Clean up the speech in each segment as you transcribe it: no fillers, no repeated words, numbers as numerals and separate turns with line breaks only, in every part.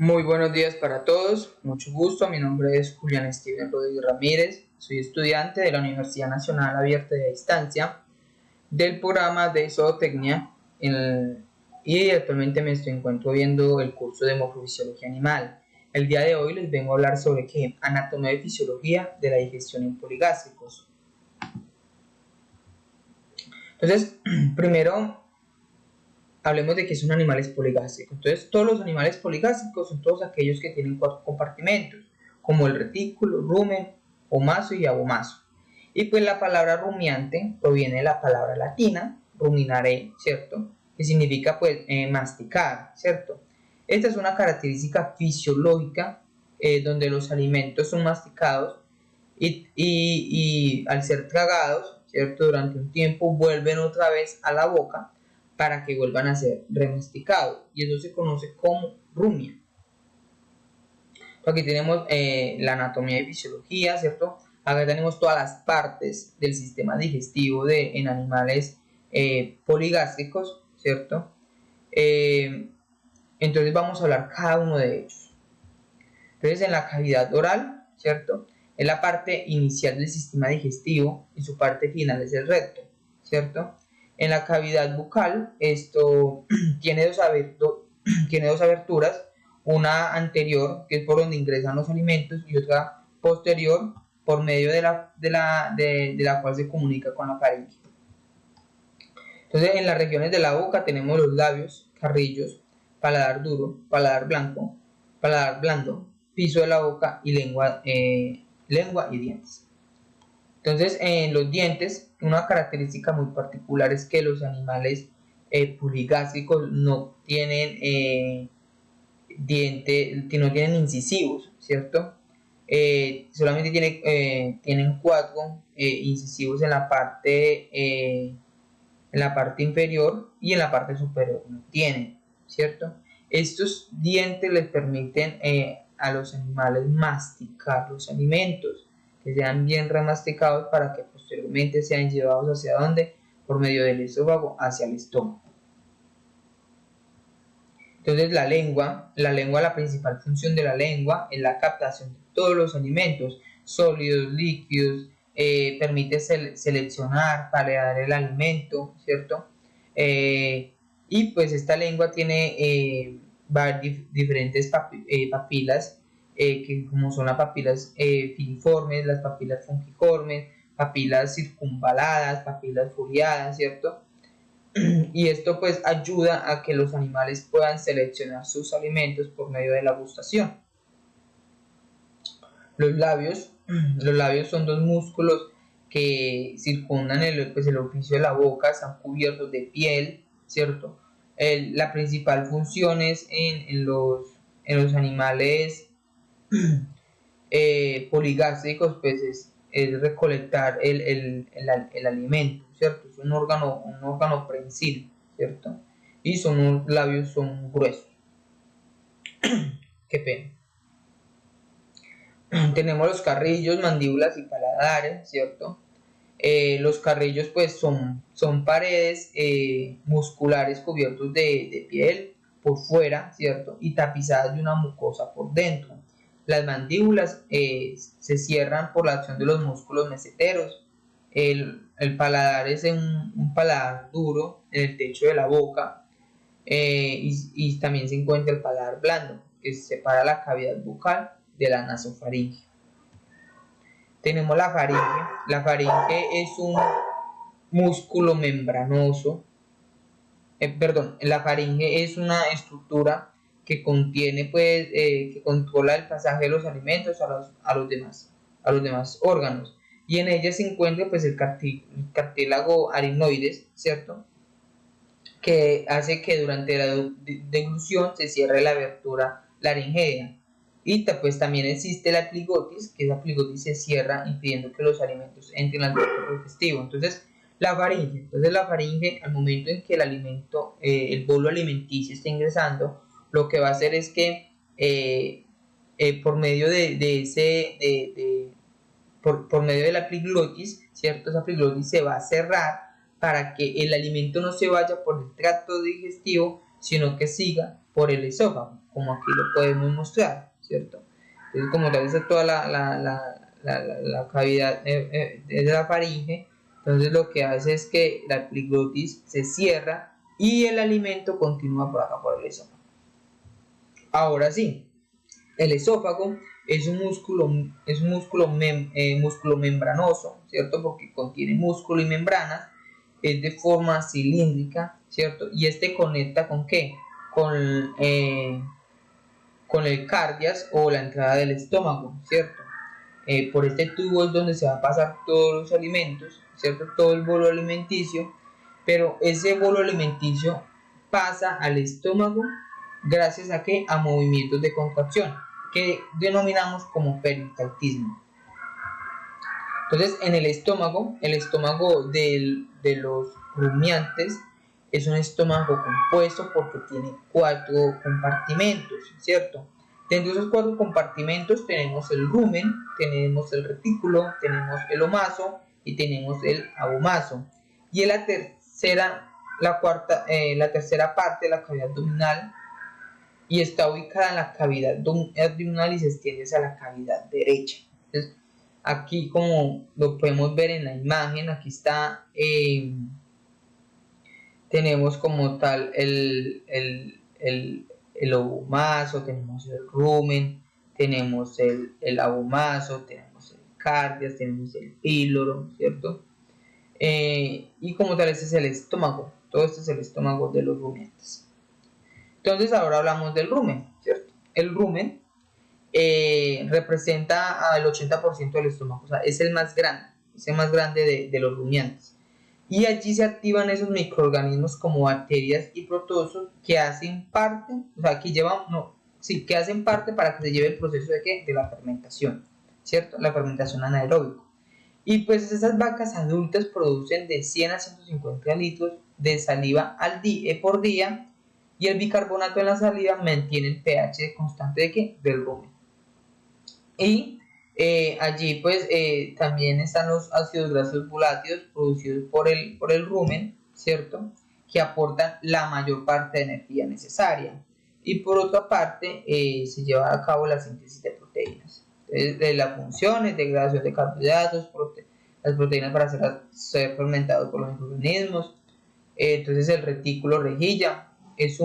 Muy buenos días para todos, mucho gusto, mi nombre es Julián Steven Rodríguez Ramírez, soy estudiante de la Universidad Nacional Abierta de Distancia del programa de Zootecnia y actualmente me encuentro viendo el curso de Morfofisiología Animal. El día de hoy les vengo a hablar sobre anatomía y fisiología de la digestión en poligástricos. Entonces, primero hablemos de qué son animales poligástricos. Entonces, todos los animales poligástricos son todos aquellos que tienen 4 compartimentos, como el retículo, rumen, omaso y abomaso. Y pues la palabra rumiante proviene de la palabra latina, ruminare, ¿cierto? Que significa pues masticar, ¿cierto? Esta es una característica fisiológica donde los alimentos son masticados y al ser tragados, ¿cierto? Durante un tiempo vuelven otra vez a la boca para que vuelvan a ser remasticados, y eso se conoce como rumia. Aquí tenemos la anatomía y fisiología, ¿cierto? Acá tenemos todas las partes del sistema digestivo en animales poligástricos, ¿cierto? Entonces vamos a hablar cada uno de ellos. Entonces, en la cavidad oral, ¿cierto? Es la parte inicial del sistema digestivo y su parte final es el recto, ¿cierto? En la cavidad bucal, esto tiene dos aberturas, una anterior, que es por donde ingresan los alimentos, y otra posterior, por medio de la cual se comunica con la faringe. Entonces, en las regiones de la boca tenemos los labios, carrillos, paladar duro, paladar blando, piso de la boca y lengua y dientes. Entonces, en los dientes, una característica muy particular es que los animales poligástricos no tienen no tienen incisivos, ¿cierto? Solamente tienen 4 incisivos en la parte inferior, y en la parte superior no tienen, ¿cierto? Estos dientes les permiten a los animales masticar los alimentos, que sean bien remasticados para que posteriormente sean llevados hacia donde, por medio del esófago, hacia el estómago. Entonces la principal función de la lengua es la captación de todos los alimentos, sólidos, líquidos, permite seleccionar, paladar el alimento, ¿cierto? Y pues esta lengua tiene diferentes papilas, que como son las papilas filiformes, las papilas fungiformes, papilas circunvaladas, papilas foliadas, ¿cierto? Y esto pues ayuda a que los animales puedan seleccionar sus alimentos por medio de la gustación. Los labios son 2 músculos que circundan el orificio de la boca, están cubiertos de piel, ¿cierto? La principal función es en los animales poligástricos, pues es recolectar el alimento, ¿cierto? Es un órgano prensil, ¿cierto? Y los labios son gruesos. Qué pena. Tenemos los carrillos, mandíbulas y paladares, ¿cierto? Los carrillos pues son paredes musculares cubiertos de piel por fuera, ¿cierto? Y tapizadas de una mucosa por dentro. Las mandíbulas se cierran por la acción de los músculos meseteros. El paladar es un paladar duro en el techo de la boca, y también se encuentra el paladar blando, que separa la cavidad bucal de la nasofaringe. Tenemos la faringe. La faringe es un músculo membranoso. La faringe es una estructura que contiene, que controla el pasaje de los alimentos a los demás órganos, y en ella se encuentra pues el cartílago arinoides, ¿cierto? Que hace que durante la deglución se cierre la abertura laringea. Y pues también existe la epiglottis, que esa epiglottis se cierra impidiendo que los alimentos entren al tracto digestivo. Entonces la faringe, al momento en que el bolo alimenticio está ingresando, lo que va a hacer es que por medio por medio de la epiglottis, ¿cierto? Esa epiglottis se va a cerrar para que el alimento no se vaya por el tracto digestivo, sino que siga por el esófago, como aquí lo podemos mostrar, ¿cierto? Entonces, como tal, está toda la cavidad de la faringe. Entonces, lo que hace es que la epiglotis se cierra y el alimento continúa por acá, por el esófago. Ahora sí, el esófago es un músculo membranoso, ¿cierto? Porque contiene músculo y membranas, es de forma cilíndrica, ¿cierto? Y este conecta ¿con qué? Con el cardias o la entrada del estómago, ¿cierto? Por este tubo es donde se va a pasar todos los alimentos, ¿cierto? Todo el bolo alimenticio, pero ese bolo alimenticio pasa al estómago gracias a que a movimientos de contracción que denominamos como peristaltismo. Entonces, en el estómago de los rumiantes es un estómago compuesto porque tiene 4 compartimentos, ¿cierto? Dentro de esos 4 compartimentos tenemos el rumen, tenemos el retículo, tenemos el omaso y tenemos el abomaso. Y en la tercera parte de la cavidad abdominal, y está ubicada en la cavidad abdominal y se extiende hacia la cavidad derecha. Entonces, aquí, como lo podemos ver en la imagen, aquí está, tenemos como tal el ovomaso, tenemos el rumen, tenemos el abomaso, tenemos el cardias, tenemos el píloro, ¿cierto? Y como tal, este es el estómago. Todo este es el estómago de los rumiantes. Entonces, ahora hablamos del rumen, ¿cierto? El rumen representa al 80% del estómago, o sea, es el más grande de los rumiantes. Y allí se activan esos microorganismos como bacterias y protozoos que hacen parte, o sea, que hacen parte para que se lleve el proceso de la fermentación, ¿cierto? La fermentación anaeróbica. Y pues esas vacas adultas producen de 100 a 150 litros de saliva por día, y el bicarbonato en la saliva mantiene el pH constante del rumen. Y allí pues también están los ácidos grasos volátiles producidos por el rumen, ¿cierto? Que aportan la mayor parte de energía necesaria. Y por otra parte se lleva a cabo la síntesis de proteínas. Entonces, la función es degradación de carbohidratos, las proteínas para ser fermentados por los microorganismos. Entonces el retículo rejilla es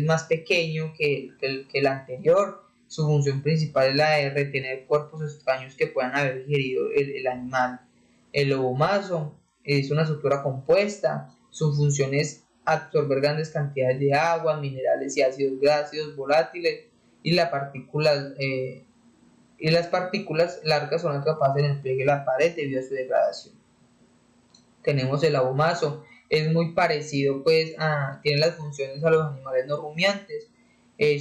más pequeño que el anterior. Su función principal es la de retener cuerpos extraños que puedan haber ingerido el animal. El ovomaso es una estructura compuesta. Su función es absorber grandes cantidades de agua, minerales y ácidos grasos volátiles, y las partículas largas son capaces en el pliegue de la pared debido a su degradación. Tenemos el abomaso, es muy parecido, pues, tiene las funciones a los animales no rumiantes.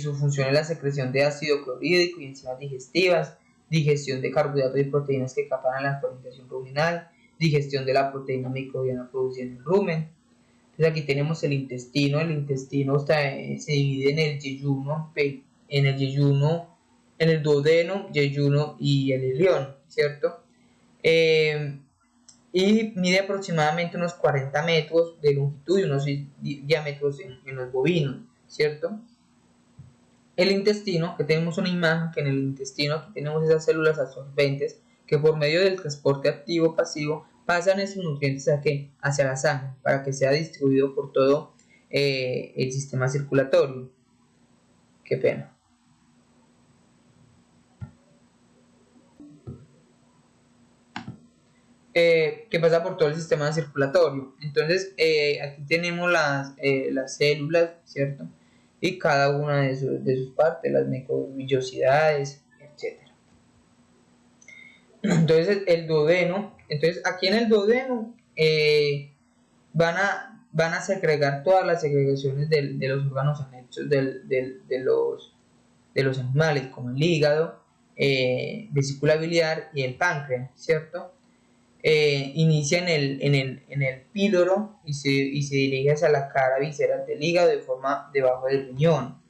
Su función es la secreción de ácido clorhídrico y enzimas digestivas, digestión de carbohidratos y proteínas que escapan a la fermentación ruminal, digestión de la proteína microbiana producida en el rumen. Entonces aquí tenemos el intestino se divide en el yeyuno, en el duodeno, yeyuno y el ilión, ¿cierto? Y mide aproximadamente unos 40 metros de longitud y unos diámetros en los bovinos, ¿cierto? El intestino, que tenemos una imagen que en el intestino aquí tenemos esas células absorbentes que por medio del transporte activo-pasivo pasan esos nutrientes hacia la sangre para que sea distribuido por todo el sistema circulatorio. Qué pena. Que pasa por todo el sistema circulatorio. Entonces, aquí tenemos las células, ¿cierto? Y cada una de sus partes, las microvillosidades, etc. Entonces, el duodeno, aquí en el duodeno van a segregar todas las segregaciones de los órganos anexos de los animales, como el hígado, vesícula biliar y el páncreas, ¿cierto? Inicia en el píloro y se dirige hacia la cara visceral del hígado de forma debajo del riñón.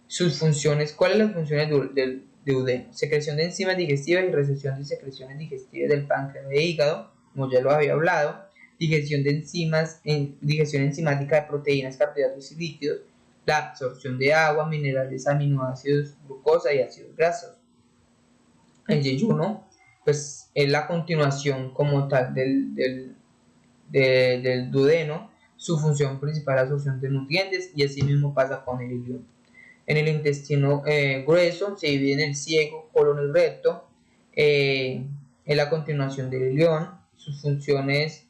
Sus funciones, ¿cuáles son las funciones del duodeno? Secreción de enzimas digestivas y recepción de secreciones digestivas del páncreas e hígado, como ya lo había hablado. Digestión enzimática de proteínas, carbohidratos y líquidos. la absorción de agua, minerales, aminoácidos, glucosa y ácidos grasos. El yeyuno pues es la continuación como tal del duodeno, su función principal es la absorción de nutrientes, y así mismo pasa con el ilión. En el intestino grueso se divide en el ciego, colon y recto. Es la continuación del ilión. Sus funciones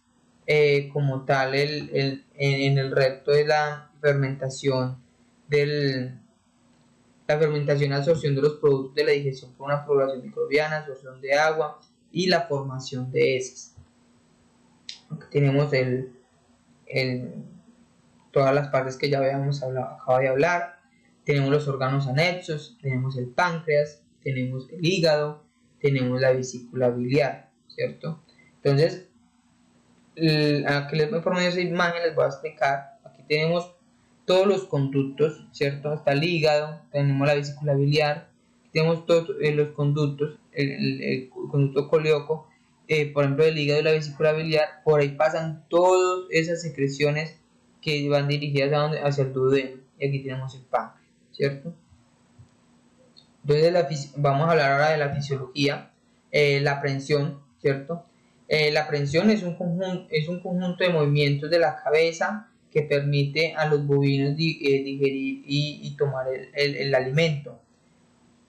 como tal en el recto es la fermentación y absorción de los productos de la digestión por una población microbiana, absorción de agua y la formación de heces. Aquí tenemos todas las partes que ya habíamos acabado de hablar. Tenemos los órganos anexos, tenemos el páncreas, tenemos el hígado, tenemos la vesícula biliar, ¿cierto? Entonces, aquí por medio de esa imagen les voy a explicar. Aquí tenemos todos los conductos, ¿cierto? Hasta el hígado, tenemos la vesícula biliar, tenemos todos los conductos, el conducto colioco, por ejemplo, el hígado y la vesícula biliar, por ahí pasan todas esas secreciones que van dirigidas hacia el duodeno, y aquí tenemos el páncreas, ¿cierto? Entonces vamos a hablar ahora de la fisiología, la aprehensión, ¿cierto? La aprehensión es un conjunto de movimientos de la cabeza que permite a los bovinos digerir y tomar el alimento.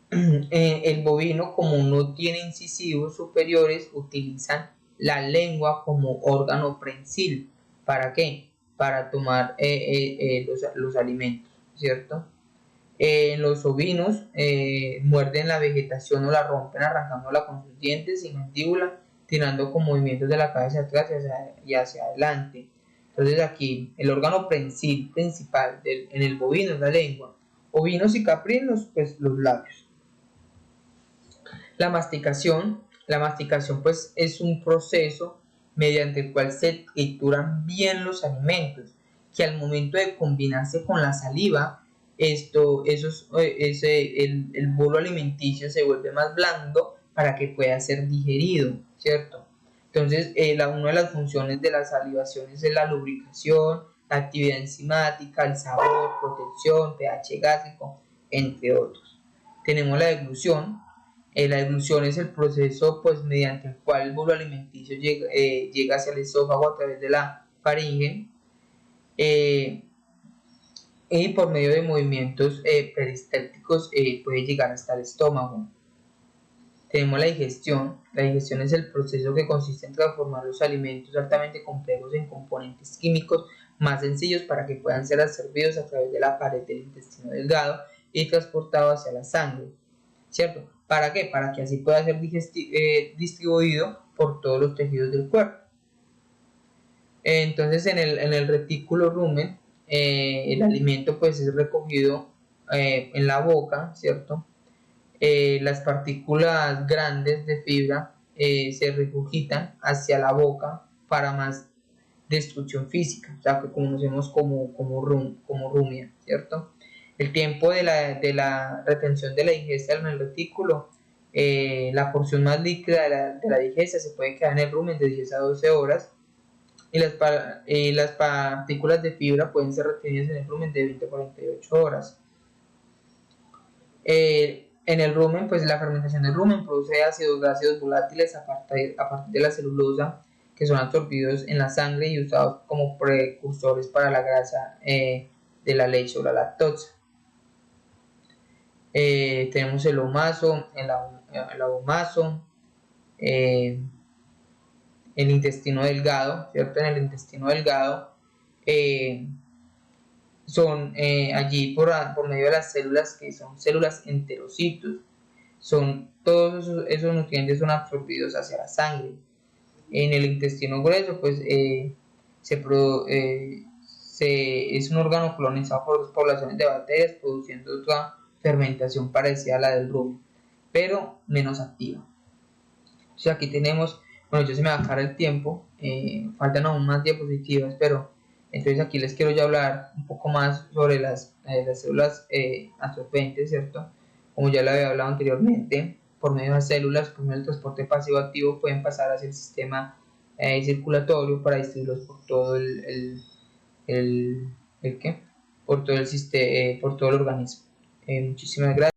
El bovino, como no tiene incisivos superiores, utilizan la lengua como órgano prensil. ¿Para qué? Para tomar los alimentos, ¿cierto? Los ovinos muerden la vegetación o la rompen arrancándola con sus dientes y mandíbula, tirando con movimientos de la cabeza atrás y hacia adelante. Entonces aquí el órgano prensil principal en el bovino es la lengua. Ovinos y caprinos, pues los labios. La masticación pues es un proceso mediante el cual se trituran bien los alimentos, que al momento de combinarse con la saliva, el bolo alimenticio se vuelve más blando para que pueda ser digerido, ¿cierto? Entonces, una de las funciones de la salivación es la lubricación, la actividad enzimática, el sabor, protección, pH gástrico, entre otros. Tenemos la deglución. La deglución es el proceso pues, mediante el cual el bolo alimenticio llega hacia el esófago a través de la faringe, y por medio de movimientos peristálticos puede llegar hasta el estómago. Tenemos la digestión. La digestión es el proceso que consiste en transformar los alimentos altamente complejos en componentes químicos más sencillos para que puedan ser absorbidos a través de la pared del intestino delgado y transportados hacia la sangre, ¿cierto? ¿Para qué? Para que así pueda ser distribuido por todos los tejidos del cuerpo. Entonces en el retículo rumen el alimento pues es recogido en la boca, ¿cierto? Las partículas grandes de fibra se regurgitan hacia la boca para más destrucción física, o sea que conocemos como rumia, ¿cierto? El tiempo de la retención de la digesta en el retículo, la porción más líquida de la digesta se puede quedar en el rumen de 10 a 12 horas, y las partículas de fibra pueden ser retenidas en el rumen de 20 a 48 horas. En el rumen, pues la fermentación del rumen produce ácidos gaseosos volátiles a partir de la celulosa, que son absorbidos en la sangre y usados como precursores para la grasa de la leche o la lactosa. Tenemos el omaso, el abomaso, el intestino delgado, ¿cierto? En el intestino delgado son allí por medio de las células, que son células enterocitos, todos esos nutrientes son absorbidos hacia la sangre. En el intestino grueso, pues es un órgano colonizado por dos poblaciones de bacterias, produciendo otra fermentación parecida a la del rumen, pero menos activa. Entonces aquí tenemos, bueno, ya se me va a acabar el tiempo, faltan aún más diapositivas, pero entonces aquí les quiero ya hablar un poco más sobre las células absorbentes, ¿cierto? Como ya lo había hablado anteriormente, por medio de las células, por medio del transporte pasivo-activo, pueden pasar hacia el sistema circulatorio para distribuirlos por todo ¿qué? por todo el sistema, por todo el organismo. Muchísimas gracias.